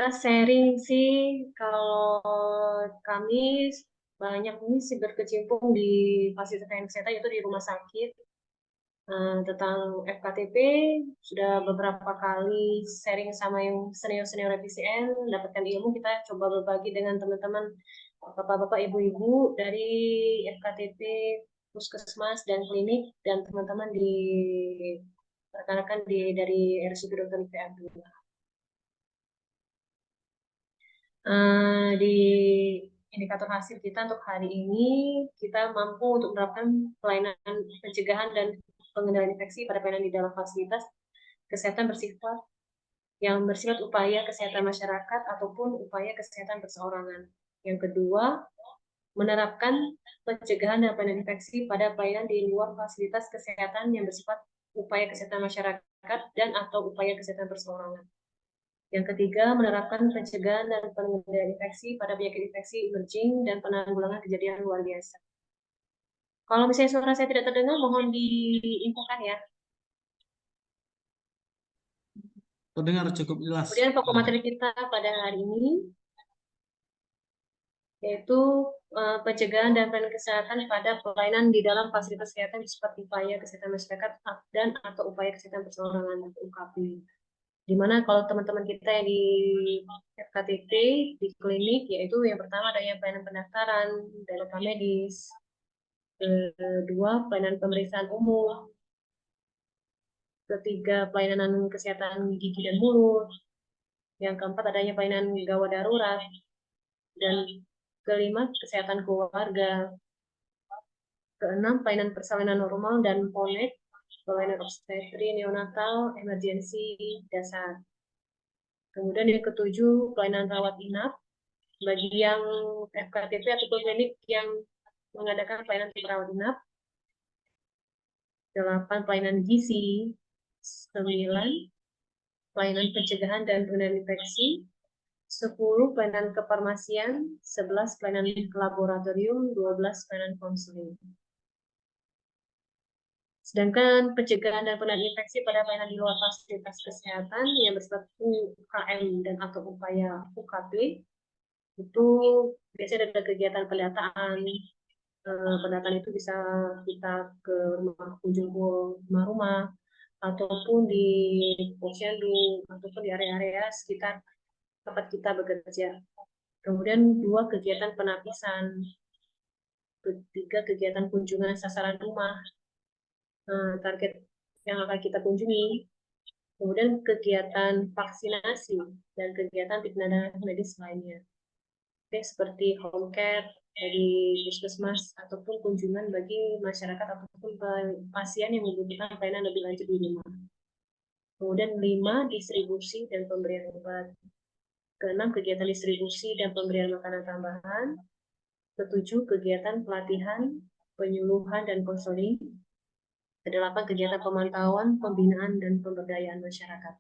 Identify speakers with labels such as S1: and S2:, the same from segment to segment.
S1: sharing sih, kalau kami banyak ini sih berkecimpung di fasilitas kesehatan, yaitu di rumah sakit. Tentang FKTP, sudah beberapa kali sharing sama yang senior-senior PCN, dapatkan ilmu, kita coba berbagi dengan teman-teman, bapak-bapak, ibu-ibu dari FKTP, puskesmas, dan klinik, dan teman-teman di rekan-rekan dari RSUD Dr. Ipe Abdullah. Di indikator hasil kita untuk hari ini, kita mampu untuk menerapkan pelayanan pencegahan dan pengendalian infeksi pada pelayanan di dalam fasilitas kesehatan bersifat upaya kesehatan masyarakat ataupun upaya kesehatan perseorangan. Yang kedua, menerapkan pencegahan dan pengendalian infeksi pada pelayanan di luar fasilitas kesehatan yang bersifat upaya kesehatan masyarakat dan atau upaya kesehatan perseorangan. Yang ketiga, menerapkan pencegahan dan pengendalian infeksi pada penyakit infeksi emerging dan penanggulangan kejadian luar biasa. Kalau misalnya suara saya tidak terdengar, mohon diinfokan ya.
S2: Terdengar cukup jelas.
S1: Kemudian pokok materi kita pada hari ini yaitu pencegahan dan pelayanan kesehatan pada pelayanan di dalam fasilitas kesehatan seperti upaya kesehatan masyarakat dan atau upaya kesehatan perseorangan atau UKP. Dimana kalau teman-teman kita yang di FKTP, di klinik, yaitu yang pertama adanya pelayanan pendaftaran dan rekam medis, kedua pelayanan pemeriksaan umum, ketiga pelayanan kesehatan gigi dan mulut, yang keempat adanya pelayanan gawat darurat, dan kelima kesehatan keluarga, keenam pelayanan persalinan normal dan ponet, pelayanan obstetri neonatal, emergensi dasar. Kemudian yang ketujuh, pelayanan rawat inap bagi yang FKTP atau klinik yang mengadakan pelayanan rawat inap. 8, pelayanan gizi. 9, pelayanan pencegahan dan pengendalian infeksi. 10, pelayanan kefarmasian. 11, pelayanan laboratorium. 12, pelayanan konseling. Sedangkan pencegahan dan pengendalian infeksi pada pelayanan di luar fasilitas kesehatan yang bersifat UKM dan atau upaya UKP itu biasanya ada kegiatan pendataan. Pendataan itu bisa kita ke rumah-rumah ataupun di posyandu ataupun di area-area sekitar tempat kita bekerja. Kemudian 2, kegiatan penapisan. 3, kegiatan kunjungan sasaran rumah. Target yang akan kita kunjungi, kemudian kegiatan vaksinasi dan kegiatan tindakan medis lainnya. Oke, seperti home care dari puskesmas ataupun kunjungan bagi masyarakat ataupun pasien yang membutuhkan pelayanan lebih lanjut di rumah. Kemudian 5, distribusi dan pemberian obat. Keenam, kegiatan distribusi dan pemberian makanan tambahan. Ketujuh, kegiatan pelatihan, penyuluhan dan konseling. Kedelapan, kegiatan pemantauan, pembinaan, dan pemberdayaan masyarakat.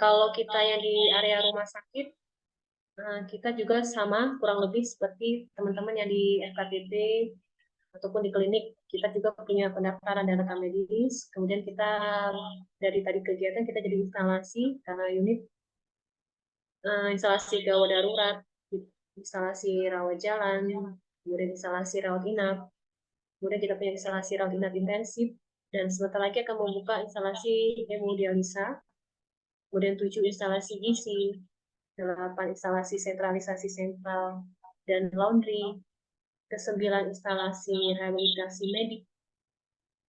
S1: Kalau kita yang di area rumah sakit, kita juga sama, kurang lebih seperti teman-teman yang di FKTP ataupun di klinik. Kita juga punya pendaftaran dan rekam medis. Kemudian kita dari tadi kegiatan kita jadi instalasi karena unit instalasi gawat darurat, instalasi rawat jalan, kemudian instalasi rawat inap. Kemudian kita punya instalasi rawat inap intensif, dan sebentar lagi akan membuka instalasi hemodialisa. Kemudian 7, instalasi gizi, 8, instalasi sentralisasi sentral dan laundry, ke-9, instalasi rehabilitasi medik,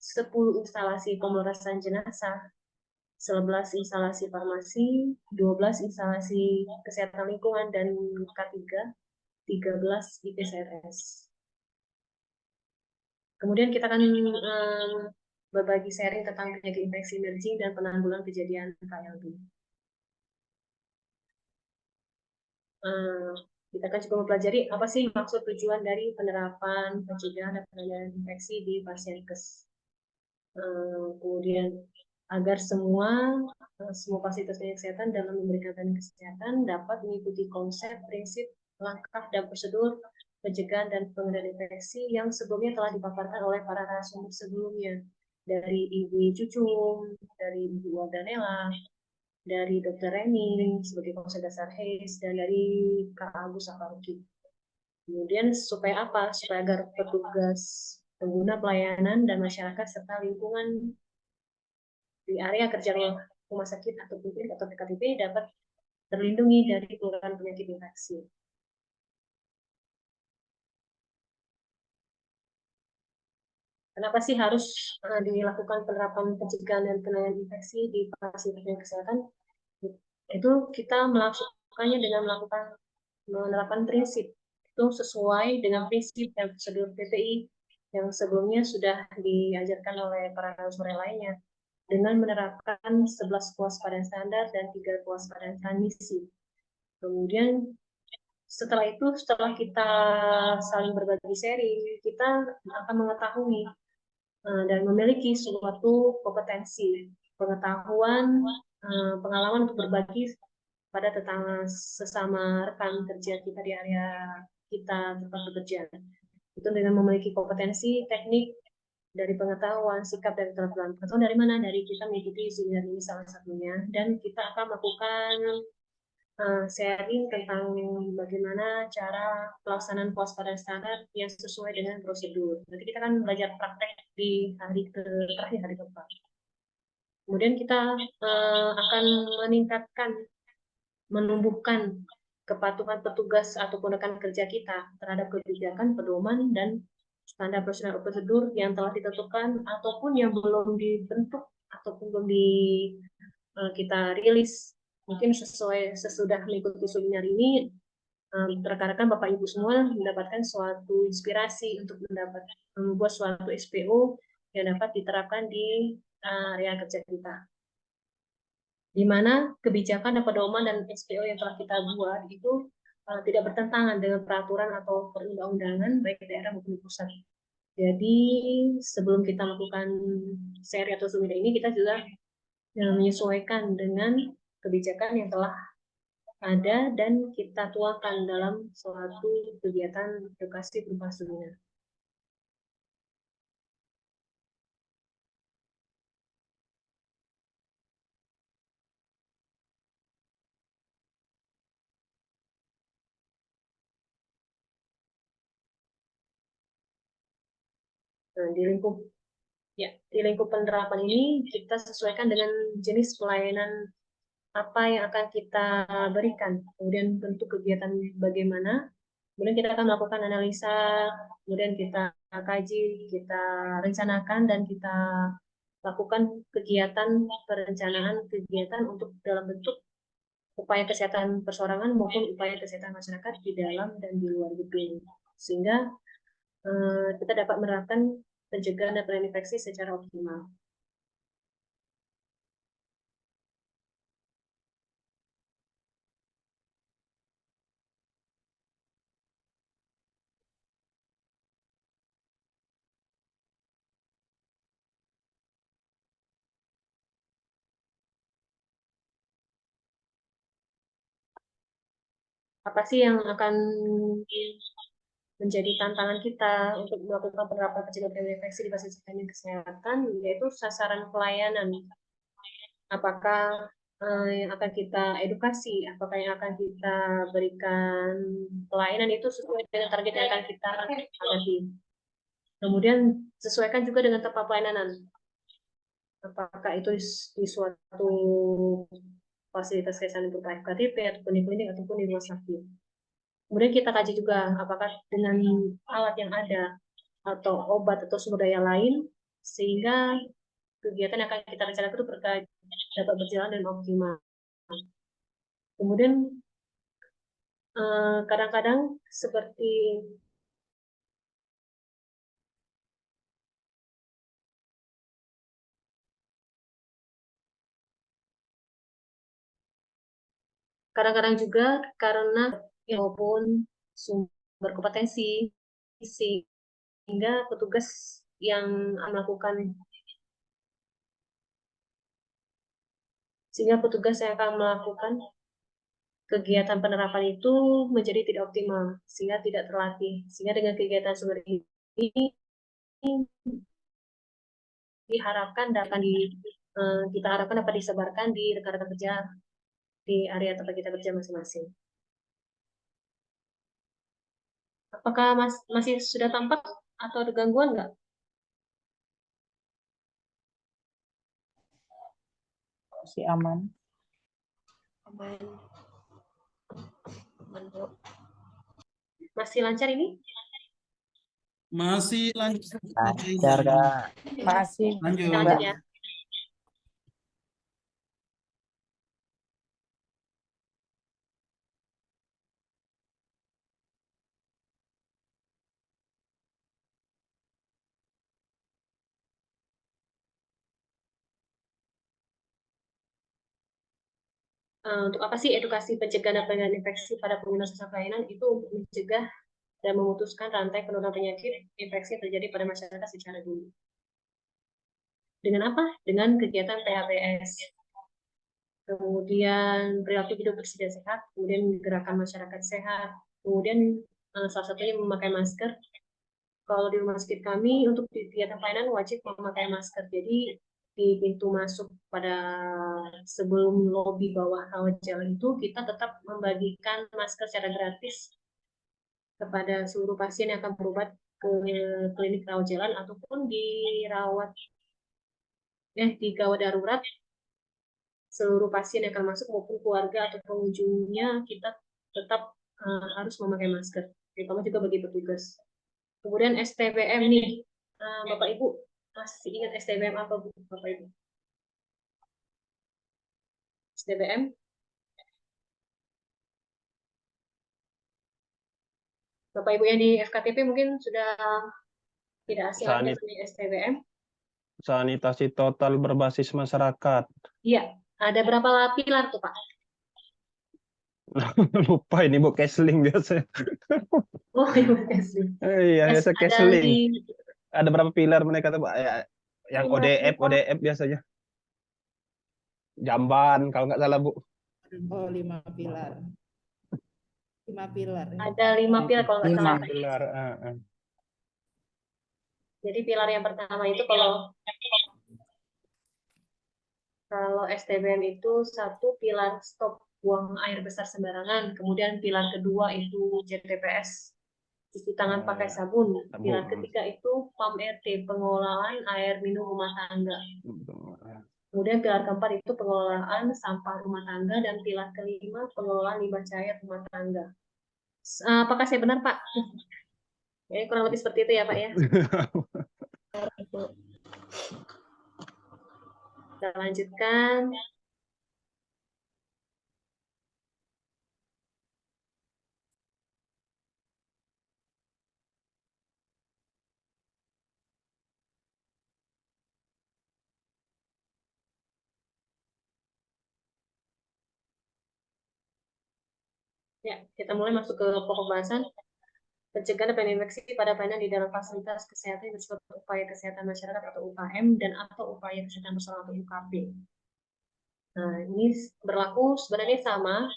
S1: 10, instalasi pemrosesan jenazah, 11, instalasi farmasi, 12, instalasi kesehatan lingkungan, dan K3, 13, IPCRS. Kemudian kita akan berbagi sharing tentang penyakit infeksi emerging dan penanggulangan kejadian KLB. Kita akan juga mempelajari apa sih maksud tujuan dari penerapan pencegahan dan pengendalian infeksi di Pasienkes. Kemudian agar semua fasilitas kesehatan dalam memberikan pelayanan kesehatan dapat mengikuti konsep, prinsip, langkah, dan prosedur pencegahan dan pengendalian infeksi yang sebelumnya telah dipaparkan oleh para narasumber sebelumnya. dari Ibu Cucum, dari Ibu Wardanella, dari Dr. Reni sebagai konselor dasar HES, dan dari Kak Agus Akaruki. Kemudian supaya apa? Supaya agar petugas pengguna pelayanan dan masyarakat serta lingkungan di area kerja rumah sakit atau klinik atau PKTP dapat terlindungi dari penularan penyakit infeksi. Kenapa sih harus dilakukan penerapan pencegahan dan penanganan infeksi di fasilitas kesehatan? Itu kita melakukannya dengan menerapkan prinsip itu sesuai dengan prinsip dan prosedur PPI yang sebelumnya sudah diajarkan oleh para narasumber lainnya, dengan menerapkan 11 kewaspadaan standar dan 3 kewaspadaan transmisi. Kemudian setelah kita saling berbagi seri, kita akan mengetahui dan memiliki suatu kompetensi, pengetahuan, pengalaman untuk berbagi pada tetangga sesama rekan kerja kita di area kita tempat bekerja. Itu dengan memiliki kompetensi, teknik, dari pengetahuan, sikap, dan keterampilan. Atau dari mana? Dari kita mengikuti seminar ini salah satunya. Dan kita akan melakukan sharing tentang bagaimana cara pelaksanaan kewaspadaan standar yang sesuai dengan prosedur. Nanti kita akan belajar praktek di hari terakhir, hari keempat. Kemudian kita akan menumbuhkan kepatuhan petugas ataupun rekan kerja kita terhadap kebijakan, pedoman, dan standar prosedur yang telah ditentukan ataupun yang belum dibentuk ataupun belum kita rilis. Mungkin sesudah mengikuti seminar ini, rekan-rekan Bapak Ibu semua mendapatkan suatu inspirasi untuk membuat suatu SPO yang dapat diterapkan di area kerja kita, di mana kebijakan dan pedoman dan SPO yang telah kita buat itu tidak bertentangan dengan peraturan atau perundang-undangan baik daerah maupun pusat. Jadi sebelum kita melakukan seri atau seminar ini, kita juga menyesuaikan dengan kebijakan yang telah ada dan kita tuangkan dalam suatu kegiatan edukasi berupa seminar. Nah, di lingkup penerapan ini kita sesuaikan dengan jenis pelayanan apa yang akan kita berikan, kemudian bentuk kegiatan bagaimana, kemudian kita akan melakukan analisa, kemudian kita kaji, kita rencanakan, dan kita lakukan perencanaan kegiatan untuk dalam bentuk upaya kesehatan perseorangan maupun upaya kesehatan masyarakat di dalam dan di luar gedung, sehingga kita dapat menerapkan pencegahan dan penanganan infeksi secara optimal. Apa sih yang akan menjadi tantangan kita untuk melakukan penerapan pencegahan infeksi di fasilitas kesehatan, yaitu sasaran pelayanan. Apakah yang akan kita edukasi, apakah yang akan kita berikan pelayanan itu sesuai dengan target yang akan kita hadapi. Kemudian sesuaikan juga dengan tempat pelayanan. Apakah itu di suatu fasilitas kesehatan berupa FKTP ataupun di klinik ataupun di rumah sakit. Kemudian kita kaji juga apakah dengan alat yang ada atau obat atau sumber daya lain, sehingga kegiatan yang akan kita rencanakan itu dapat berjalan dengan optimal. Kemudian kadang-kadang seperti kadang-kadang juga karena maupun sumber kompetensi, sehingga petugas yang melakukan akan melakukan kegiatan penerapan itu menjadi tidak optimal, sehingga tidak terlatih. Sehingga dengan kegiatan seperti ini diharapkan kita harapkan dapat disebarkan di rekan-rekan kerja di area tempat kita kerja masing-masing. Apakah masih sudah tampak atau ada gangguan nggak?
S3: Masih aman.
S1: Aman. Masih lancar ini?
S2: Masih lanjut.
S3: Lancar, Kak. Masih.
S2: Lanjut.
S1: Lanjut ya. Untuk apa sih edukasi pencegahan dan pengendalian infeksi pada pengguna jasa pelayanan? Itu untuk mencegah dan memutuskan rantai penularan penyakit infeksi yang terjadi pada masyarakat secara dini. Dengan apa? Dengan kegiatan PHBS. Kemudian perilaku hidup bersih dan sehat, kemudian gerakan masyarakat sehat, kemudian salah satunya memakai masker. Kalau di rumah sakit kami untuk kegiatan pelayanan wajib memakai masker. Jadi di pintu masuk pada sebelum lobi bawah rawat jalan itu kita tetap membagikan masker secara gratis kepada seluruh pasien yang akan berobat ke klinik rawat jalan ataupun di gawat darurat. Seluruh pasien yang akan masuk maupun keluarga atau pengunjungnya kita tetap harus memakai masker, terutama juga bagi petugas. Kemudian STBM nih, Bapak Ibu masih ingat STBM apa Bu, Bapak Ibu? STBM? Bapak Ibu yang di FKTP mungkin sudah tidak asing lagi dengan STBM.
S4: Sanitasi total berbasis masyarakat.
S1: Iya, ada berapa pilar tuh Pak?
S4: Lupa ini Bu, Kesling biasa.
S1: Oh iya, Kesling.
S4: Iya, biasa Kesling. Ada berapa pilar mereka tuh Pak? Yang ODF biasanya. Jamban kalau nggak salah Bu.
S3: Oh, 5 pilar. 5 pilar.
S1: Ada 5 pilar kalau nggak salah.
S4: 5 pilar.
S1: Jadi pilar yang pertama itu kalau STBM itu satu pilar stop buang air besar sembarangan, kemudian pilar kedua itu JTPS, cuci tangan pakai sabun, pilar ketiga itu PAM-RT, pengelolaan air minum rumah tangga. Kemudian pilar keempat itu pengelolaan sampah rumah tangga, dan pilar kelima pengelolaan limbah cair rumah tangga. Apakah saya benar Pak? Ya, kurang lebih seperti itu ya Pak ya. Kita lanjutkan. Ya, kita mulai masuk ke pokok bahasan. Pencegahan dan infeksi pada pelayanan di dalam fasilitas kesehatan yang bersifat upaya kesehatan masyarakat atau UKM dan atau upaya kesehatan bersama atau UKP. Nah, ini berlaku sebenarnya sama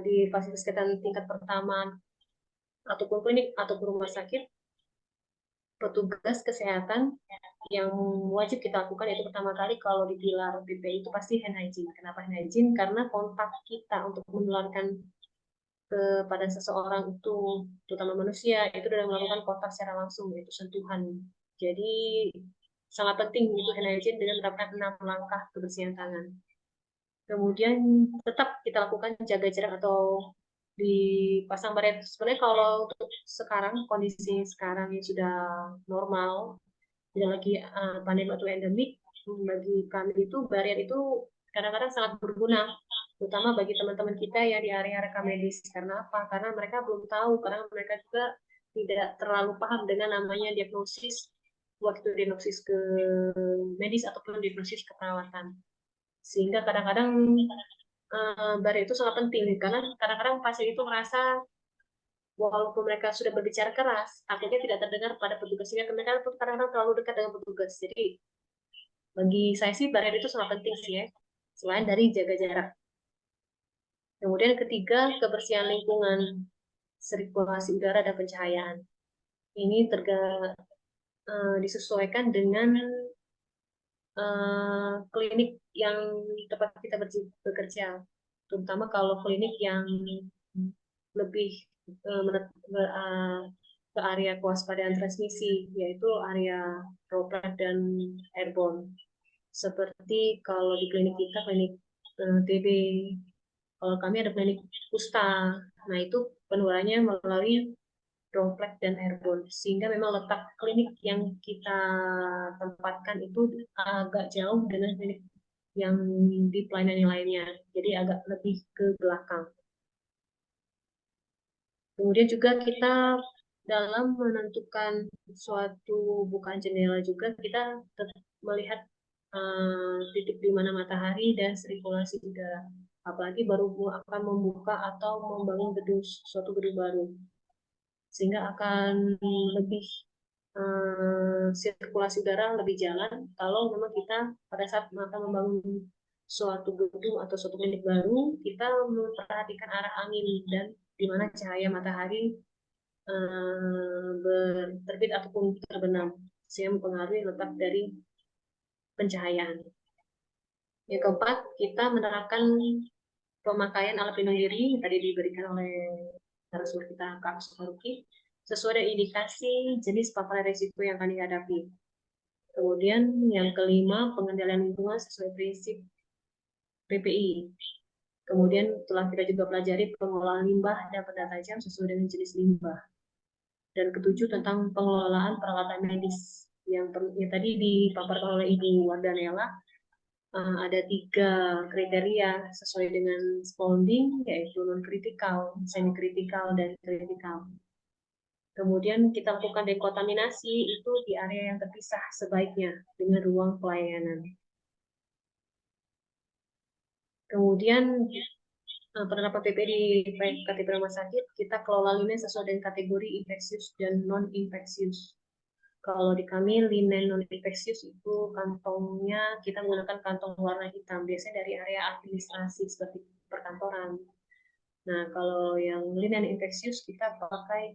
S1: di fasilitas kesehatan tingkat pertama ataupun klinik ataupun rumah sakit. Petugas kesehatan yang wajib kita lakukan itu pertama kali kalau di pilar PPI itu pasti hand hygiene. Kenapa hand hygiene? Karena kontak kita untuk menularkan kepada seseorang itu, terutama manusia, itu sudah melakukan kontak secara langsung, yaitu sentuhan. Jadi sangat penting itu hand hygiene dengan menerapkan 6 langkah kebersihan tangan. Kemudian tetap kita lakukan jaga jarak atau dipasang barrier. Sebenarnya kalau untuk sekarang, kondisi sekarang yang sudah normal, tidak lagi pandemi atau endemik, bagi kami itu barrier itu kadang-kadang sangat berguna, terutama bagi teman-teman kita yang di area rekam medis. Karena apa? Karena mereka belum tahu, karena mereka juga tidak terlalu paham dengan namanya diagnosis, waktu diagnosis ke medis ataupun diagnosis keperawatan. Sehingga kadang-kadang barrier itu sangat penting, karena kadang-kadang pasien itu merasa walaupun mereka sudah berbicara keras, akhirnya tidak terdengar pada petugas, sehingga mereka kadang-kadang terlalu dekat dengan petugas. Jadi bagi saya sih barrier itu sangat penting sih ya, selain dari jaga jarak. Kemudian ketiga, kebersihan lingkungan, sirkulasi udara dan pencahayaan. Ini disesuaikan dengan klinik yang tempat kita bekerja, terutama kalau klinik yang lebih ke area kewaspadaan transmisi, yaitu area droplet dan airborne. Seperti kalau di klinik kita, klinik TB, kalau kami ada klinik kusta, nah itu penularannya melalui droplet dan airborne, sehingga memang letak klinik yang kita tempatkan itu agak jauh dengan klinik yang di pelayanan yang lainnya, jadi agak lebih ke belakang. Kemudian juga kita dalam menentukan suatu bukaan jendela juga kita tetap melihat titik di mana matahari dan sirkulasi udara. Apalagi baru akan membuka atau membangun suatu gedung baru, sehingga akan lebih sirkulasi udara lebih jalan kalau memang kita pada saat akan membangun suatu gedung atau suatu klinik baru, kita memperhatikan arah angin dan di mana cahaya matahari terbit ataupun terbenam, sehingga mempengaruhi letak dari pencahayaan. Yang keempat, kita menerapkan pemakaian alat pelindung diri yang tadi diberikan oleh narasumber kita, Kak Suharuki, sesuai dengan indikasi jenis paparan risiko yang akan dihadapi. Kemudian yang kelima, pengendalian lingkungan sesuai prinsip PPI. Kemudian telah kita juga pelajari pengelolaan limbah dan benda tajam sesuai dengan jenis limbah. Dan ketujuh, tentang pengelolaan peralatan medis yang tadi dipaparkan oleh Ibu Wardanella. Ada 3 kriteria sesuai dengan Spalding, yaitu non-kritikal, semi-kritikal, dan kritikal. Kemudian kita lakukan dekontaminasi itu di area yang terpisah sebaiknya dengan ruang pelayanan. Kemudian penerapan PPI di KTP rumah sakit, kita kelola linen sesuai dengan kategori infeksius dan non-infeksius. Kalau di kami linen non-infeksius itu kantongnya kita menggunakan kantong warna hitam, biasanya dari area administrasi seperti perkantoran. Nah, kalau yang linen infeksius kita pakai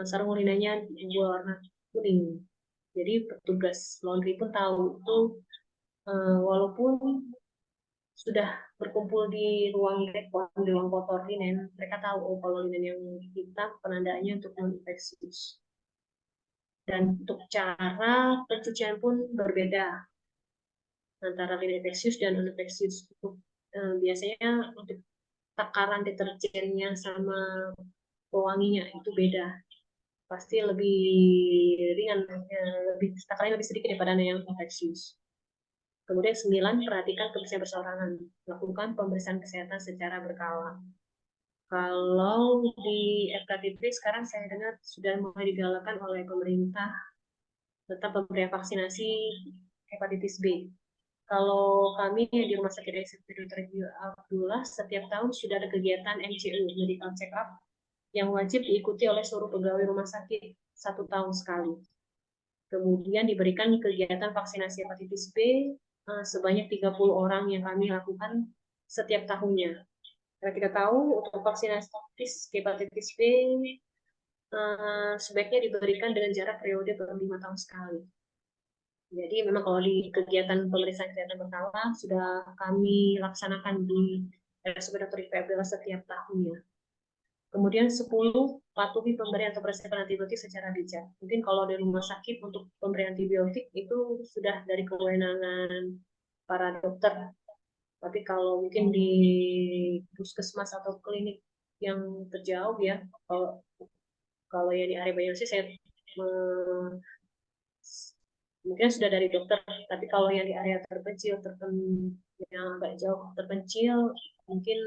S1: sarung linennya warna kuning. Jadi petugas laundry pun tahu itu, walaupun sudah berkumpul di ruang dekor, di ruang kotor linen, mereka tahu kalau linen yang hitam penandanya untuk non-infeksius. Dan untuk cara pencucian pun berbeda antara linen infeksius dan non-infeksius. Biasanya untuk takaran deterjennya sama pewanginya itu beda. Pasti lebih ringan, takarannya lebih sedikit daripada yang infeksius. Kemudian 9, perhatikan kebersihan perseorangan. Lakukan pemeriksaan kesehatan secara berkala. Kalau di FKTP sekarang saya dengar sudah mulai digalakan oleh pemerintah tentang pemberian vaksinasi hepatitis B. Kalau kami di Rumah Sakit Dr. Abdullah, setiap tahun sudah ada kegiatan MCU, medical check up, yang wajib diikuti oleh seluruh pegawai rumah sakit 1 tahun sekali. Kemudian diberikan kegiatan vaksinasi hepatitis B sebanyak 30 orang yang kami lakukan setiap tahunnya. Karena kita tahu untuk vaksinasi hepatitis B sebaiknya diberikan dengan jarak periode 5 tahun sekali. Jadi memang kalau di kegiatan pemeriksaan kesehatan pertama sudah kami laksanakan di RSUD Dr. Abdullah setiap tahunnya. Kemudian 10, patuhi pemberian atau prescripsi antibiotik secara bijak. Mungkin kalau di rumah sakit untuk pemberian antibiotik itu sudah dari kewenangan para dokter. Tapi kalau mungkin di puskesmas atau klinik yang terjauh ya, kalau yang di area Banyuwangi saya mungkin sudah dari dokter, tapi kalau yang di area terpencil, yang agak jauh terpencil, mungkin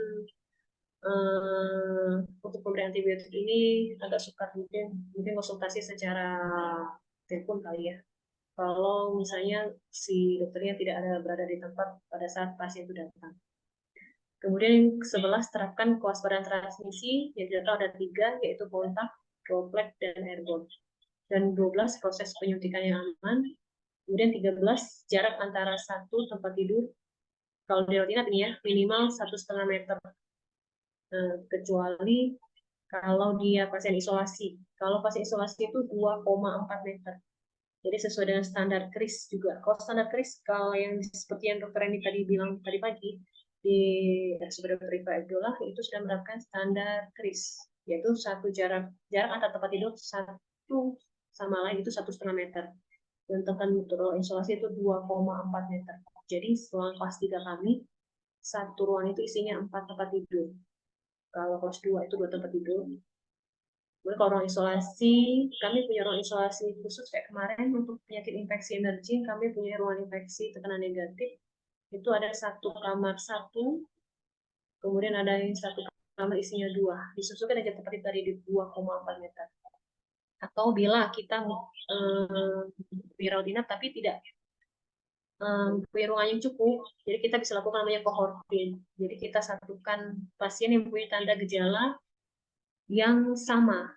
S1: untuk pemberian antibiotik ini agak sukar, mungkin konsultasi secara telepon kali ya. Kalau misalnya si dokternya tidak ada berada di tempat pada saat pasien itu datang. Kemudian 11, terapkan kewaspadaan transmisi, yang kita tahu ada 3, yaitu kontak, droplet, dan airborne. Dan 12, proses penyuntikan yang aman. Kemudian 13, jarak antara satu tempat tidur, kalau dirawat inap ini ya, minimal 1,5 meter. Kecuali kalau dia pasien isolasi. Kalau pasien isolasi itu 2,4 meter. Jadi sesuai dengan standar KRIS juga. Kalau standar KRIS, kalau yang seperti yang Dokter Reni tadi bilang tadi pagi di RSUD Dr. Iva Abdullah itu sudah menerapkan standar KRIS, yaitu jarak antar tempat tidur satu sama lain itu 1,5 meter. Dan tempat ruang isolasi itu 2,4 meter. Jadi ruang kelas 3 kami satu ruang itu isinya 4 tempat tidur. Kalau kelas 2 itu 2 tempat tidur. Kemudian kalau ruang isolasi, kami punya ruang isolasi khusus kayak kemarin untuk penyakit infeksi emerging, kami punya ruang infeksi tekanan negatif. Itu ada satu kamar satu, kemudian ada yang satu kamar isinya 2. Disusulkan aja tempat tidur di 2,4 meter. Atau bila kita dirawat inap tapi tidak punya ruangan yang cukup, jadi kita bisa lakukan namanya cohorting. Jadi kita satukan pasien yang punya tanda gejala yang sama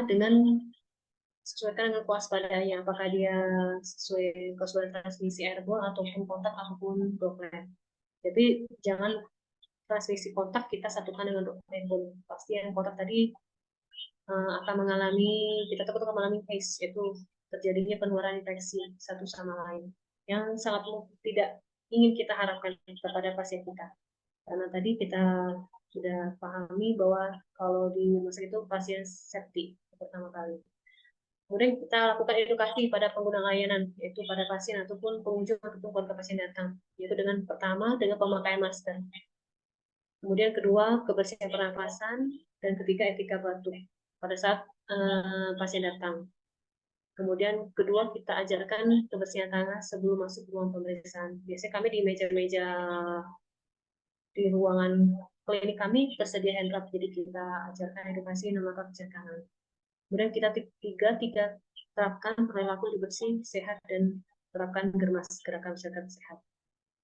S1: dengan sesuaikan dengan kewaspadaannya, apakah dia sesuai kesesuaian transmisi airborne ataupun kontak ataupun droplet. Jadi jangan transmisi kontak kita satukan dengan droplet airborne. Pasti yang kontak tadi akan mengalami, kita takut akan mengalami case, yaitu terjadinya penularan infeksi satu sama lain yang sangat tidak ingin kita harapkan kepada pasien kita. Karena tadi kita sudah pahami bahwa kalau di rumah sakit itu pasien septik pertama kali. Kemudian kita lakukan edukasi pada pengguna layanan, yaitu pada pasien ataupun pengunjung ataupun keluarga pasien datang, yaitu dengan pertama dengan pemakaian masker. Kemudian kedua kebersihan pernapasan dan ketiga etika batuk pada saat pasien datang. Kemudian kedua kita ajarkan kebersihan tangan sebelum masuk ruang pemeriksaan. Biasanya kami di meja-meja di ruangan klinik kami tersedia hand rub, jadi kita ajarkan edukasi memakai cuci tangan. Kemudian kita tiga terapkan perilaku bersih, sehat, dan terapkan gerakan masyarakat sehat.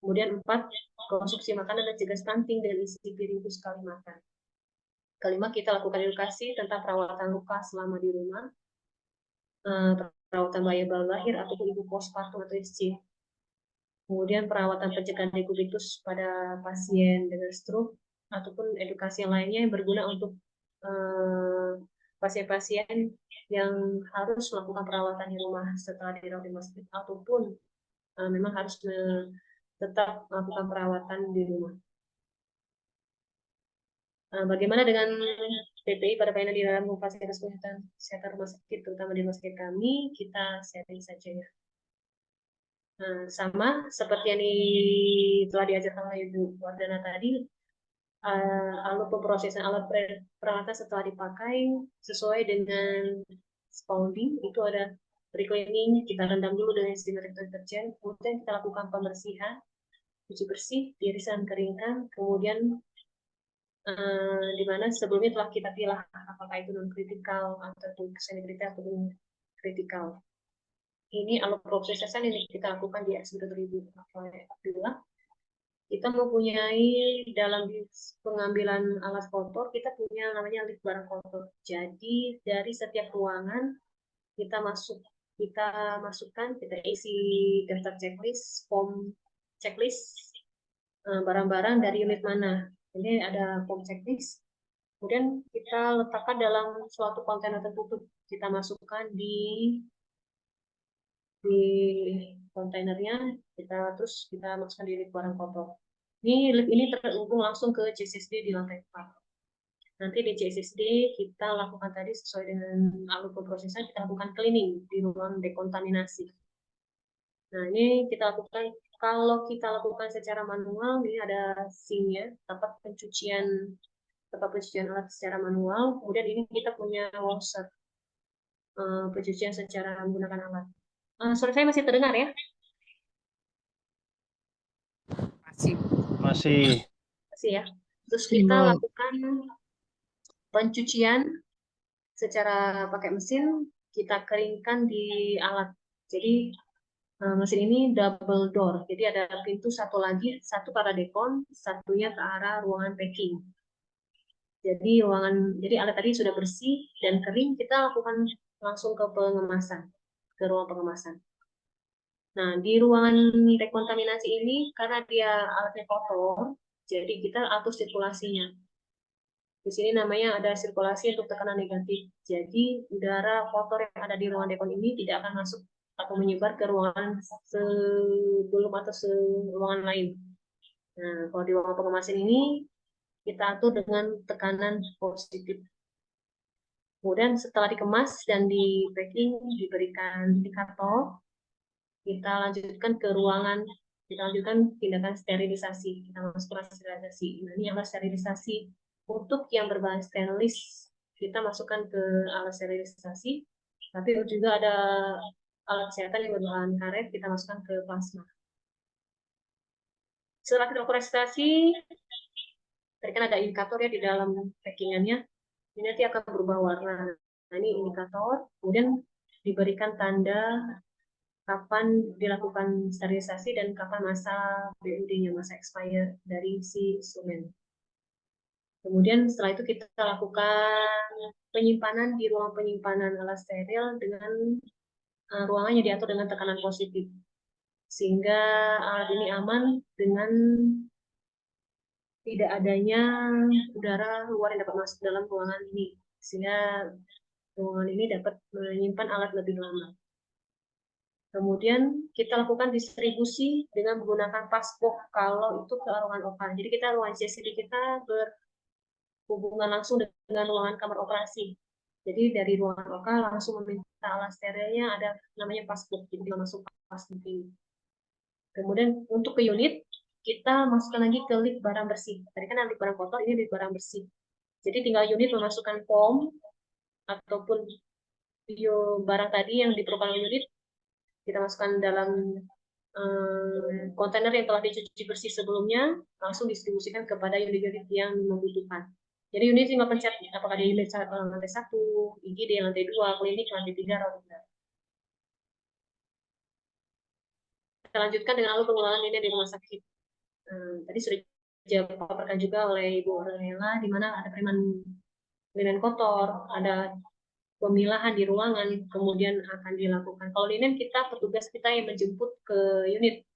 S1: Kemudian 4, konsumsi makanan dan cegah stunting dengan isi piring itu sekali makan. Kelima, kita lakukan edukasi tentang perawatan luka selama di rumah, perawatan bayi baru lahir ataupun ibu postpartum atau ISC. Kemudian perawatan pencegahan dekubitus pada pasien dengan stroke ataupun edukasi yang lainnya yang berguna untuk pasien-pasien yang harus melakukan perawatan di rumah setelah dirawat di rumah sakit ataupun memang harus tetap melakukan perawatan di rumah. Bagaimana dengan PPI pada pelayanan di dalam fasilitas kesehatan rumah sakit, terutama di rumah sakit kami, kita sharing saja ya. Sama seperti yang telah diajarkan oleh Ibu Wardana tadi, alat pemrosesan alat peralatan setelah dipakai sesuai dengan spouting itu ada pre-cleaning, kita rendam dulu dengan disinfektan deterjen, kemudian kita lakukan pembersihan, cuci bersih, irisan, keringkan, kemudian di mana sebelumnya telah kita pilih apakah itu non kritikal ataupun semi kritikal ataupun kritikal. Ini alat prosesan yang kita lakukan di RSUD Dr. Abdullah. Kita mempunyai dalam pengambilan alat kotor, kita punya namanya lift barang kotor. Jadi dari setiap ruangan kita masukkan, kita isi daftar checklist, form checklist barang-barang dari unit mana. Ini ada form checklist. Kemudian kita letakkan dalam suatu kontainer tertutup. Kita masukkan di kontainernya, terus kita masukkan di lift barang kotor. Lift ini terhubung langsung ke CSSD di lantai 4. Nanti di CSSD kita lakukan tadi sesuai dengan alur pemrosesan, kita lakukan cleaning di ruang dekontaminasi. Nah, ini kita lakukan, kalau kita lakukan secara manual, ini ada SIM-nya, tempat pencucian alat secara manual. Kemudian ini kita punya washer, pencucian secara menggunakan alat. Suara saya masih terdengar ya?
S4: Masih.
S1: Ya. Terus kita lakukan pencucian secara pakai mesin, kita keringkan di alat. Jadi mesin ini double door, jadi ada pintu satu lagi, satu ke arah dekon, satunya ke arah ruangan packing. Jadi alat tadi sudah bersih dan kering, kita lakukan langsung ke pengemasan, ke ruang pengemasan. Nah, di ruangan dekontaminasi ini, karena dia alatnya kotor, jadi kita atur sirkulasinya. Di sini namanya ada sirkulasi untuk tekanan negatif. Jadi udara kotor yang ada di ruangan dekon ini tidak akan masuk atau menyebar ke ruangan sebelum atau ruangan lain. Nah, kalau di ruangan pengemasan ini kita atur dengan tekanan positif. Kemudian setelah dikemas dan di packing diberikan indikator, kita lanjutkan ke ruangan, kita lanjutkan tindakan sterilisasi. Kita masukkan sterilisasi. Nah, ini alat sterilisasi. Untuk yang berbahan stainless, kita masukkan ke alat sterilisasi. Tapi juga ada alat kesehatan yang berbahan karet, kita masukkan ke plasma. Setelah kita lakukan sterilisasi, tadi kan ada indikator ya di dalam packingannya. Ini nanti akan berubah warna. Nah, ini indikator. Kemudian diberikan tanda kapan dilakukan sterilisasi dan kapan masa BUD-nya, masa expire dari si instrumen. Kemudian setelah itu kita lakukan penyimpanan di ruang penyimpanan alat steril dengan ruangannya diatur dengan tekanan positif. Sehingga alat ini aman dengan tidak adanya udara luar yang dapat masuk dalam ruangan ini. Sehingga ruangan ini dapat menyimpan alat lebih lama. Kemudian kita lakukan distribusi dengan menggunakan passbook kalau itu ke ruangan OK. Jadi kita ruangan CCD kita berhubungan langsung dengan ruangan kamar operasi. Jadi dari ruangan OK langsung meminta alat sterilnya ada namanya passbook. Jadi kita masuk passbook ini. Kemudian untuk ke unit kita masukkan lagi ke lift barang bersih. Tadi kan ada lift barang kotor, ini lift barang bersih. Jadi tinggal unit memasukkan foam ataupun bio barang tadi yang diperlukan oleh unit, kita masukkan dalam kontainer yang telah dicuci bersih sebelumnya, langsung distribusikan kepada unit-unit yang membutuhkan. Jadi unit tinggal pencet apakah di unit lantai 1, IGD lantai 2, klinik lantai 3, rawat inap. Kita lanjutkan dengan alur pengelolaan linen di rumah sakit. Tadi sudah dipaparkan juga oleh Ibu Ornella, di mana ada periman linen kotor, ada pemilahan di ruangan, kemudian akan dilakukan. Kalau linen kita, petugas kita yang menjemput ke unit.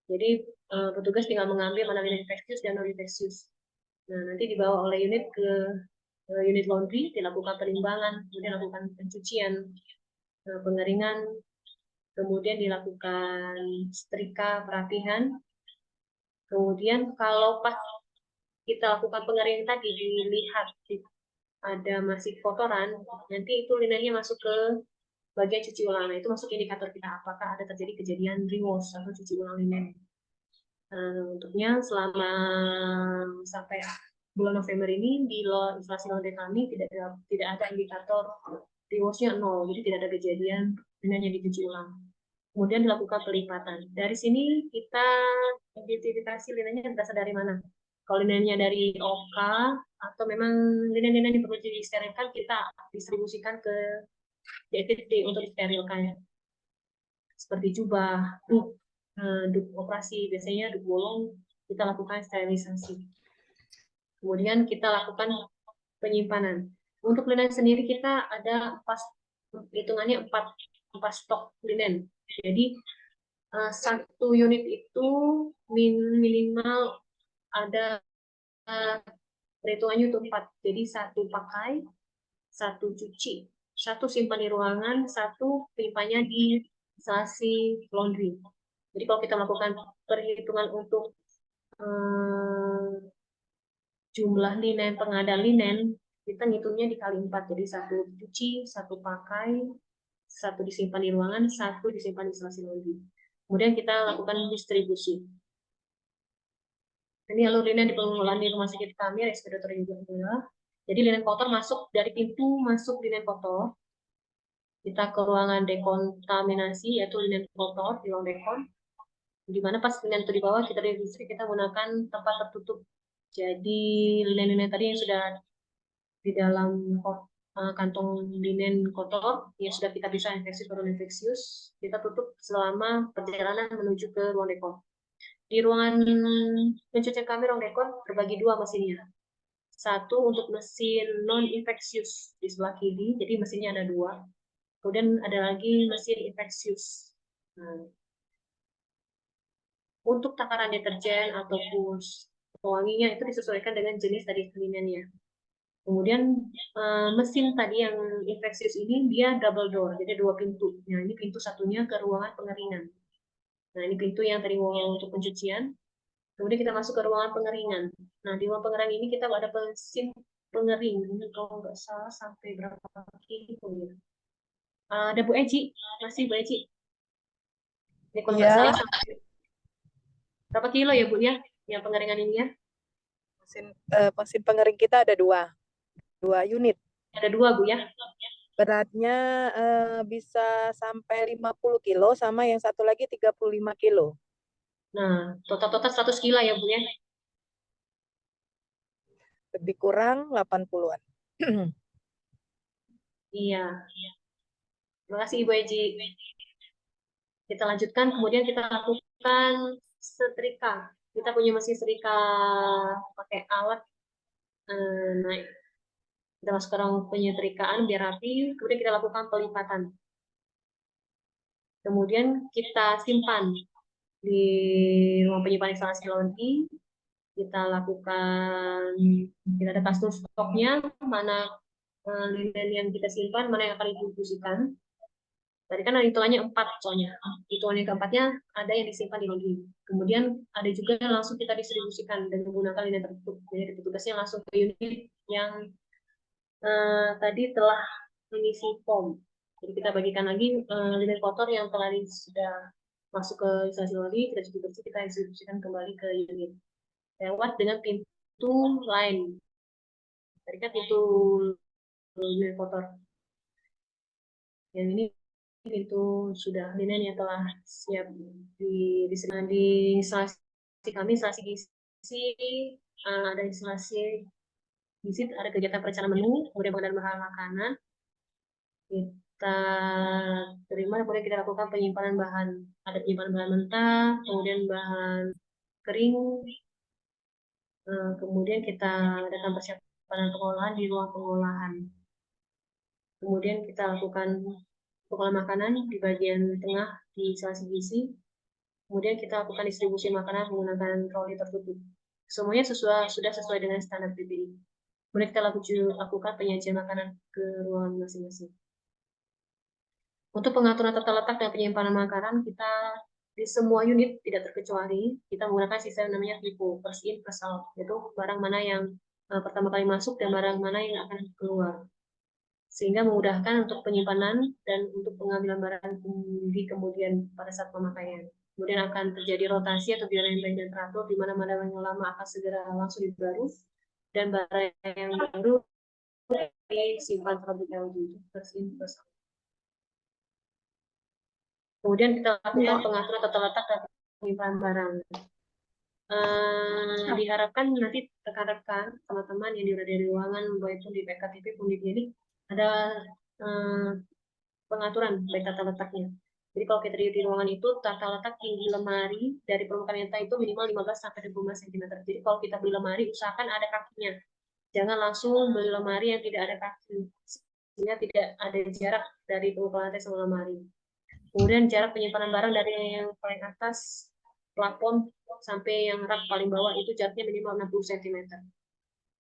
S1: Jadi petugas tinggal mengambil mana linen infeksius dan non infeksius. Nah, nanti dibawa oleh unit ke unit laundry, dilakukan penimbangan, kemudian dilakukan pencucian, pengeringan, kemudian dilakukan setrika, perapihan. Kemudian kalau pas kita lakukan pengeringan tadi, dilihat ada masih kotoran, nanti itu linennya masuk ke bagian cuci ulang. Nah, itu masuk indikator kita apakah ada terjadi kejadian rewash atau cuci ulang linen. Untuknya selama sampai bulan November ini di instalasi laundry kami tidak ada indikator rewashnya 0, jadi tidak ada kejadian linennya dicuci ulang. Kemudian dilakukan pelipatan. Dari sini kita identifikasi linennya berasal dari mana. Kalau linennya dari OK atau memang linen-linen yang perlu disterilkan, kita distribusikan ke DFD untuk disterilkan. Seperti jubah, duk operasi, biasanya duk bolong, kita lakukan sterilisasi. Kemudian kita lakukan penyimpanan. Untuk linen sendiri kita ada hitungannya 4 stok linen. Jadi satu unit itu minimal ada perhitungannya untuk 4. Jadi 1 pakai, 1 cuci, 1 simpan di ruangan, 1 penyimpannya di instalasi laundry. Jadi kalau kita melakukan perhitungan untuk jumlah linen, pengadaan linen, kita ngitungnya dikali 4. Jadi 1 cuci, 1 pakai, 1 disimpan di ruangan, 1 disimpan di instalasi laundry. Kemudian kita lakukan distribusi. Ini alur linen di pengelolaan di rumah sakit kami, respirator juga. Jadi linen kotor masuk dari pintu masuk linen kotor. Kita ke ruangan dekontaminasi, yaitu linen kotor di ruang dekon. Di mana pas linen itu di bawah kita menggunakan tempat tertutup. Jadi linen-linen tadi yang sudah di dalam kantong linen kotor yang sudah kita bisa infeksius atau infeksius, kita tutup selama perjalanan menuju ke ruang dekon. Di ruangan pencucian kami ruang dekon terbagi 2 mesinnya. 1 untuk mesin non infeksius di sebelah kiri, jadi mesinnya ada 2. Kemudian ada lagi mesin infeksius. Untuk takaran deterjen ataupun pewanginya itu disesuaikan dengan jenis dari linennya. Kemudian mesin tadi yang infeksius ini dia double door, jadi 2 pintu. Nah, ini pintu satunya ke ruangan pengeringan. Nah, ini pintu yang tadi untuk pencucian. Kemudian kita masuk ke ruangan pengeringan. Nah, di ruang pengeringan ini kita ada mesin pengering. Ini kalau nggak salah sampai berapa kilo ya? Ada Bu Eci, masih Bu Eci. Ini kalau nggak salah sampai berapa kilo ya Bu ya, yang pengeringan ini ya?
S5: Mesin pengering kita ada dua unit.
S1: Ada 2 Bu ya.
S5: Beratnya bisa sampai 50 kilo, sama yang satu lagi 35 kilo.
S1: Nah, total 100 kilo ya Bu ya.
S5: Lebih kurang 80-an.
S1: Iya. Terima kasih Ibu Eci. Kita lanjutkan, kemudian kita lakukan setrika. Kita punya mesin setrika pakai alat. Nah, kita masuk ke ruang penyetrikaan biar rapi. Kemudian kita lakukan pelipatan. Kemudian kita simpan di ruang penyimpan instalasi laundry. Kita lakukan, kita ada kastur stoknya, mana linen yang kita simpan, mana yang akan didistribusikan. Tadi kan hitungannya 4 soalnya. Hitungan yang keempatnya ada yang disimpan di laundry. Kemudian ada juga yang langsung kita distribusikan dengan menggunakan linen tertutup. Jadi petugasnya langsung ke unit yang tadi telah mengisi form. Jadi kita bagikan lagi linen kotor yang telah sudah masuk ke instalasi laundry, kita cuci bersih, kita distribusikan kembali ke unit. Lewat dengan pintu lain. Tadi kan pintu linen kotor. Yang ini itu sudah linen yang telah siap di instalasi kami, instalasi gizi, ada instalasi gizi, ada kegiatan perencanaan menu, kemudian pengadaan bahan makanan, kita terima, kemudian kita lakukan penyimpanan bahan, ada penyimpanan bahan mentah, kemudian bahan kering, kemudian kita adakan persiapan pengolahan di ruang pengolahan. Kemudian kita lakukan pengolahan makanan di bagian tengah di instalasi gizi. Kemudian kita lakukan distribusi makanan menggunakan troli tertutup. Semuanya sudah sesuai dengan standar PPI. Kemudian kita lakukan penyajian makanan ke ruangan masing-masing. Untuk pengaturan tata letak dan penyimpanan makanan, kita di semua unit tidak terkecuali, kita menggunakan sistem namanya FIFO, first in, first out. Yaitu barang mana yang pertama kali masuk dan barang mana yang akan keluar. Sehingga memudahkan untuk penyimpanan dan untuk pengambilan barang di kemudian pada saat pemakaian. Kemudian akan terjadi rotasi atau biar yang teratur, di mana barang yang lama akan segera langsung dibaru, dan barang yang baru disimpan terlebih dahulu. First in, first out. Kemudian kita lakukan pengaturan tata letak dan penyimpanan barang. Diharapkan nanti rekan-rekan, teman-teman yang berada di ruangan, baik pun di PKTP pun di klinik, ada pengaturan baik tata letaknya. Jadi kalau kita di ruangan itu, tata letak tinggi lemari dari permukaan lantai itu minimal 15-25 cm. Jadi kalau kita beli lemari, usahakan ada kakinya. Jangan langsung beli lemari yang tidak ada kaki, sehingga tidak ada jarak dari permukaan lantai sama lemari. Kemudian jarak penyimpanan barang dari yang paling atas plafon sampai yang rak paling bawah itu jaraknya minimal 60 cm.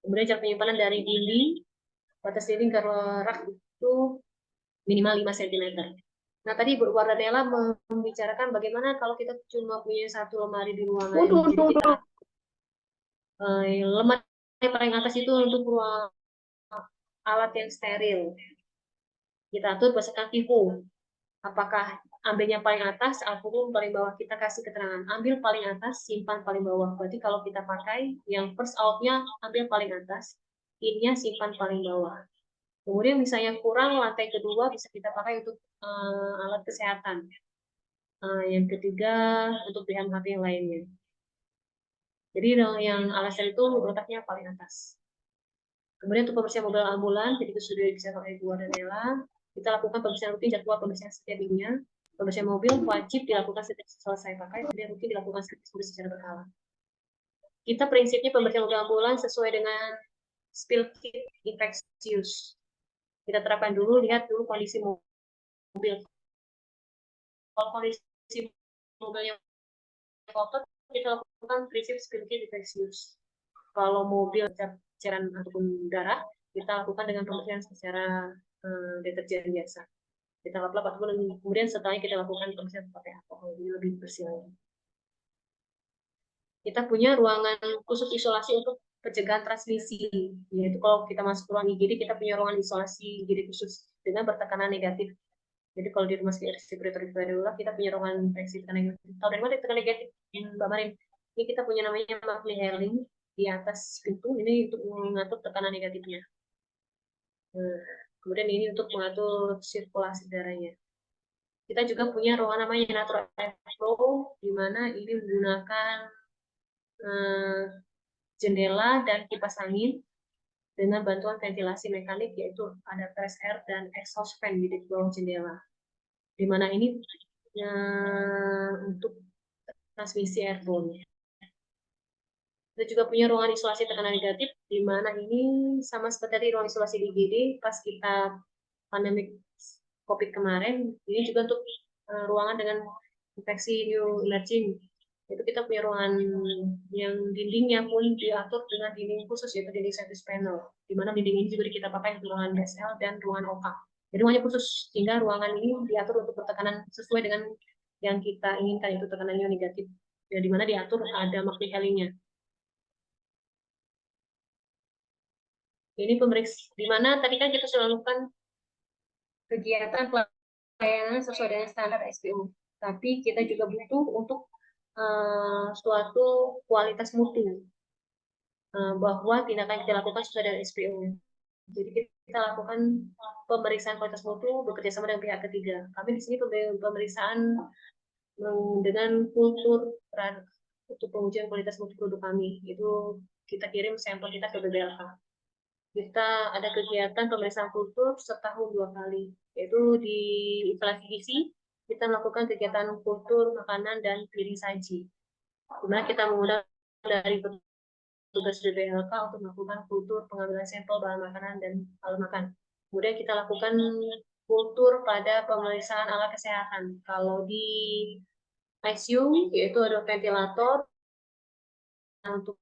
S1: Kemudian jarak penyimpanan dari dinding, batas dinding ke rak itu minimal 5 cm. Nah, tadi Bu Wardadela membicarakan bagaimana kalau kita cuma punya satu lemari di ruangan. Jadi kita, lemari paling atas itu untuk ruang alat yang steril. Kita atur berdasarkan FIFO. Apakah ambilnya paling atas ataupun paling bawah, kita kasih keterangan ambil paling atas, simpan paling bawah. Berarti kalau kita pakai yang first out-nya ambil paling atas, in-nya simpan paling bawah. Kemudian misalnya kurang lantai kedua bisa kita pakai untuk alat kesehatan. Yang ketiga untuk BMHP yang lainnya. Jadi yang alat sel itu letaknya paling atas. Kemudian untuk pembersihan mobil ambulans, jadi itu sudah bisa oleh Bu Wardadela. Kita lakukan pembersihan rutin, jadwal pembersihan setiap minggunya. Pembersihan mobil wajib dilakukan setelah selesai pakai, kemudian rutin dilakukan secara berkala. Kita prinsipnya pembersihan mobil ambulans sesuai dengan spill kit infeksius. Kita terapkan dulu, lihat dulu kondisi mobil. Kalau kondisi mobilnya kotor, kita lakukan prinsip spill kit infeksius. Kalau mobil cairan ataupun darah, kita lakukan dengan pembersihan secara deterjen biasa. Kita lap-lap ataupun kemudian setelahnya kita lakukan pembersihan pakai alkohol, jadi lebih bersih lagi. Kita punya ruangan khusus isolasi untuk pencegahan transmisi, yaitu kalau kita masuk ruang IGD, kita punya ruangan isolasi IGD khusus dengan bertekanan negatif. Jadi kalau di rumah sakit respiratory darurat, kita punya ruangan infeksi tekanan negatif. Tahu dari mana tekanan negatif, Mbak Marin? Ini kita punya namanya Magney Herling di atas pintu, ini untuk mengatur tekanan negatifnya. Nah, kemudian ini untuk mengatur sirkulasi darahnya. Kita juga punya ruangan namanya natural airflow, di mana ini menggunakan jendela dan kipas angin dengan bantuan ventilasi mekanik, yaitu ada press air dan exhaust fan di bawah jendela. Di mana ini untuk transmisi airborne. Kita juga punya ruangan isolasi tekanan negatif, di mana ini sama seperti tadi ruang isolasi di IGD pas kita pandemik COVID kemarin, ini juga untuk ruangan dengan infeksi new emerging. Itu kita punya ruangan yang dindingnya pun diatur dengan dinding khusus, yaitu dinding sepsis panel, di mana dinding ini juga kita pakai untuk ruangan BSL dan ruangan OK. Jadi ruangannya khusus, sehingga ruangan ini diatur untuk tekanan sesuai dengan yang kita inginkan, yaitu tekanannya negatif, ya, di mana diatur ada Magney Herlingnya. Ini pemeriksa, di mana tadi kan kita sudah melakukan kegiatan pelayanan sesuai dengan standar SPO, tapi kita juga butuh untuk suatu kualitas mutu, bahwa tindakan yang kita lakukan sesuai dengan SPO. Jadi kita lakukan pemeriksaan kualitas mutu bekerja sama dengan pihak ketiga. Kami di sini pemeriksaan dengan kultur untuk pengujian kualitas mutu produk kami. Itu kita kirim sampel kita ke BBLK. Kita ada kegiatan pemeriksaan kultur setahun 2 kali, yaitu di instalasi gizi kita melakukan kegiatan kultur makanan dan piring saji, di mana kita mengundang dari petugas BBLK untuk melakukan kultur pengambilan sampel bahan makanan dan alat makan. Kemudian kita lakukan kultur pada pemeriksaan alat kesehatan. Kalau di ICU, yaitu ada ventilator untuk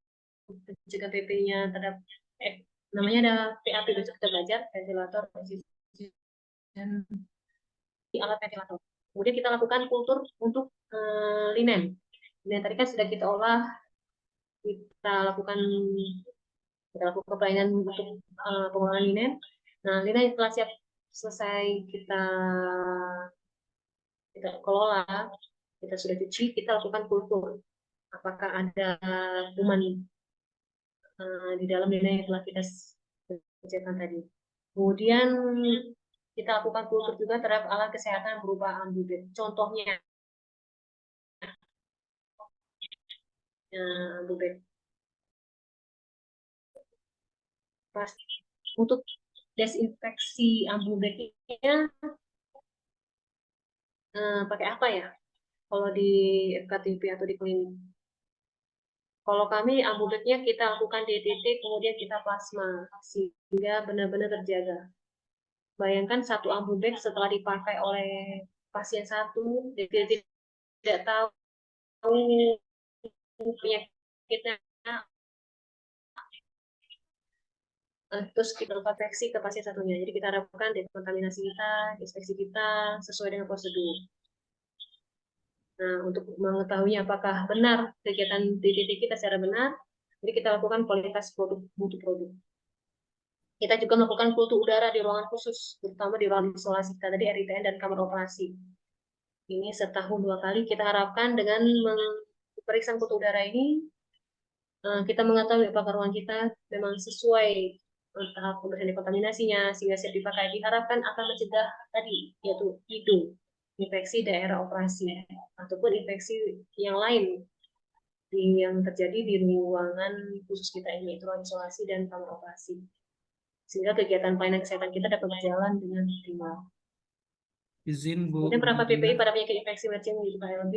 S1: mencegah PP-nya terhadap namanya ada PAP, besok kita belajar ventilator dan alat ventilator. Kemudian kita lakukan kultur untuk linen. Dan tadi kan sudah kita olah, kita lakukan pelayanan untuk pengolahan linen. Nah, linen setelah siap selesai kita kelola, kita sudah cuci, kita lakukan kultur. Apakah ada kuman di dalam linen yang telah kita kerjakan tadi. Kemudian kita lakukan kultur juga terhadap alat kesehatan berupa ambubed. Contohnya, ambubed. Untuk desinfeksi ambubednya pakai apa ya? Kalau di FKTP atau di klinik. Kalau kami ambubednya kita lakukan DTT, kemudian kita plasma, sehingga benar-benar terjaga. Bayangkan satu ambubed setelah dipakai oleh pasien satu, dia tidak tahu penyakitnya, terus kita konveksi ke pasien satunya. Jadi kita harapkan dekontaminasi kita, inspeksi kita sesuai dengan prosedur. Nah, untuk mengetahui apakah benar kegiatan DTT kita secara benar, jadi kita lakukan kualitas mutu produk. Kita juga melakukan kultur udara di ruangan khusus, terutama di ruang isolasi kita tadi, RITN dan kamar operasi. Ini setahun 2 kali. Kita harapkan dengan pemeriksaan kultur udara ini, kita mengetahui apakah ruang kita memang sesuai tahap pembersihan dekontaminasinya, sehingga siap dipakai. Diharapkan akan mencegah tadi, yaitu hidung, infeksi daerah operasi, ataupun infeksi yang lain yang terjadi di ruangan khusus kita ini, yaitu ruang isolasi dan kamar operasi. Sehingga kegiatan pelayanan kesehatan kita dapat berjalan dengan optimal.
S2: Izin Bu.
S1: Kemudian penerapan PPI pada penyakit infeksi emerging di KLB.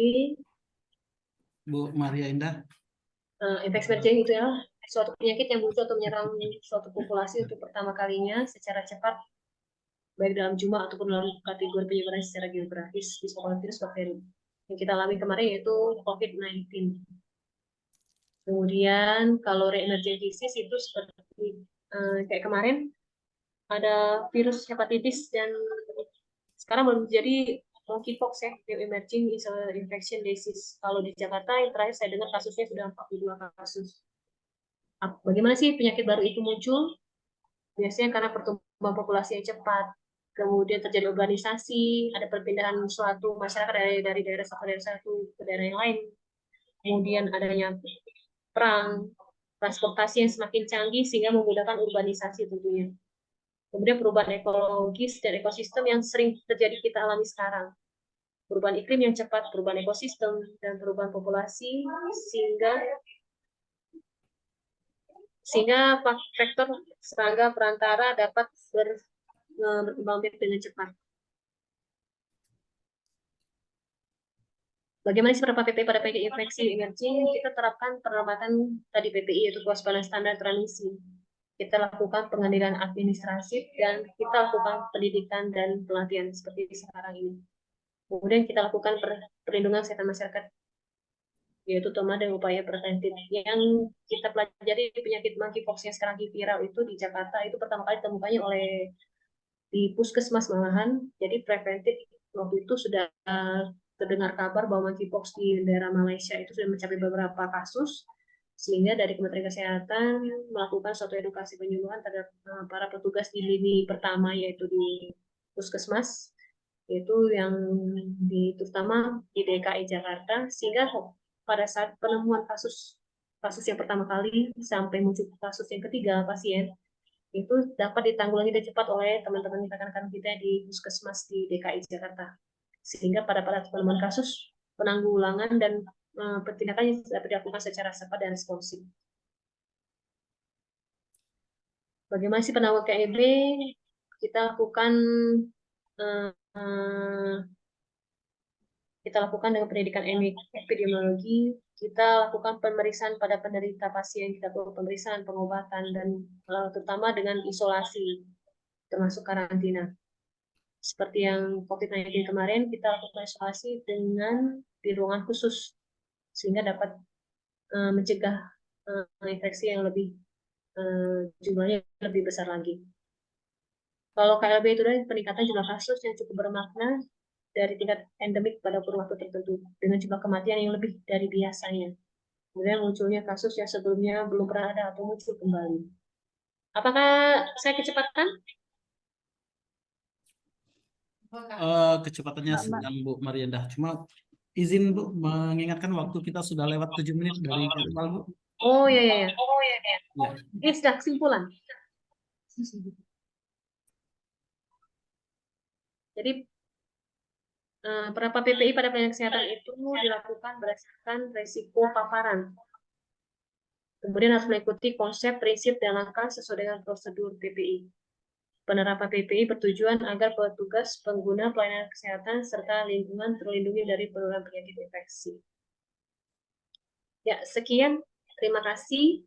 S2: Bu Maria Indah.
S1: Infeksi emerging itu ya suatu penyakit yang muncul atau menyerang suatu populasi untuk pertama kalinya secara cepat, baik dalam jumlah ataupun dalam kategori penyebaran secara geografis, disebabkan virus bakteri. Yang kita alami kemarin yaitu COVID-19. Kemudian kalau re-emerging disease itu seperti kayak kemarin ada virus hepatitis dan sekarang belum jadi monkeypox ya, new emerging infection disease. Kalau di Jakarta yang terakhir saya dengar kasusnya sudah 42 kasus. Bagaimana sih penyakit baru itu muncul? Biasanya karena pertumbuhan populasi yang cepat, kemudian terjadi urbanisasi, ada perpindahan suatu masyarakat dari daerah satu ke daerah yang lain, kemudian adanya perang, transportasi yang semakin canggih sehingga memudahkan urbanisasi tentunya. Kemudian perubahan ekologis dan ekosistem yang sering terjadi kita alami sekarang. Perubahan iklim yang cepat, perubahan ekosistem, dan perubahan populasi sehingga faktor serangga perantara dapat berkembang biak dengan cepat. Bagaimana sih penerapan PPI pada penyakit infeksi emerging? Kita terapkan penerapan tadi PPI yaitu kewaspadaan standar transmisi. Kita lakukan pengadilan administratif dan kita lakukan pendidikan dan pelatihan seperti sekarang ini. Kemudian kita lakukan perlindungan kesehatan masyarakat yaitu terutama dan upaya preventif. Yang kita pelajari penyakit monkeypox yang sekarang viral itu di Jakarta itu pertama kali ditemukannya oleh di puskesmas malahan. Jadi preventif waktu itu sudah terdengar kabar bahwa monkeypox di daerah Malaysia itu sudah mencapai beberapa kasus, sehingga dari Kementerian Kesehatan melakukan suatu edukasi penyuluhan terhadap para petugas di lini pertama yaitu di puskesmas, yaitu yang terutama di DKI Jakarta, sehingga pada saat penemuan kasus yang pertama kali sampai muncul kasus yang ketiga pasien itu dapat ditanggulangi dengan cepat oleh teman-teman rekan-rekan kita di puskesmas di DKI Jakarta. Sehingga pada penemuan kasus, penanggulangan dan tindakan dapat dilakukan secara cepat dan responsif. Bagaimana sih penanggulangan KEB? Kita lakukan dengan pendidikan epidemiologi, kita lakukan pemeriksaan pada penderita pasien, kita lakukan pemeriksaan, pengobatan, dan terutama dengan isolasi, termasuk karantina. Seperti yang COVID-19 kemarin, kita lakukan isolasi di ruangan khusus, sehingga dapat mencegah infeksi yang jumlahnya lebih besar lagi. Kalau KLB itu adalah peningkatan jumlah kasus yang cukup bermakna dari tingkat endemik pada kurun waktu tertentu, dengan jumlah kematian yang lebih dari biasanya. Kemudian munculnya kasus yang sebelumnya belum pernah ada atau muncul kembali. Apakah saya kecepatan?
S2: Kecepatannya sedang Bu Marienda. Cuma izin Bu mengingatkan waktu kita sudah lewat 7 menit dari jadwal Bu.
S1: Oh iya.
S2: Ya.
S1: Ini sudah kesimpulan. Jadi penerapan PPI pada pelayanan kesehatan itu dilakukan berdasarkan resiko paparan. Kemudian harus mengikuti konsep, prinsip, dan langkah sesuai dengan prosedur PPI. Penerapan PPI bertujuan agar petugas pengguna pelayanan kesehatan serta lingkungan terlindungi dari penularan penyakit infeksi. Ya, sekian. Terima kasih.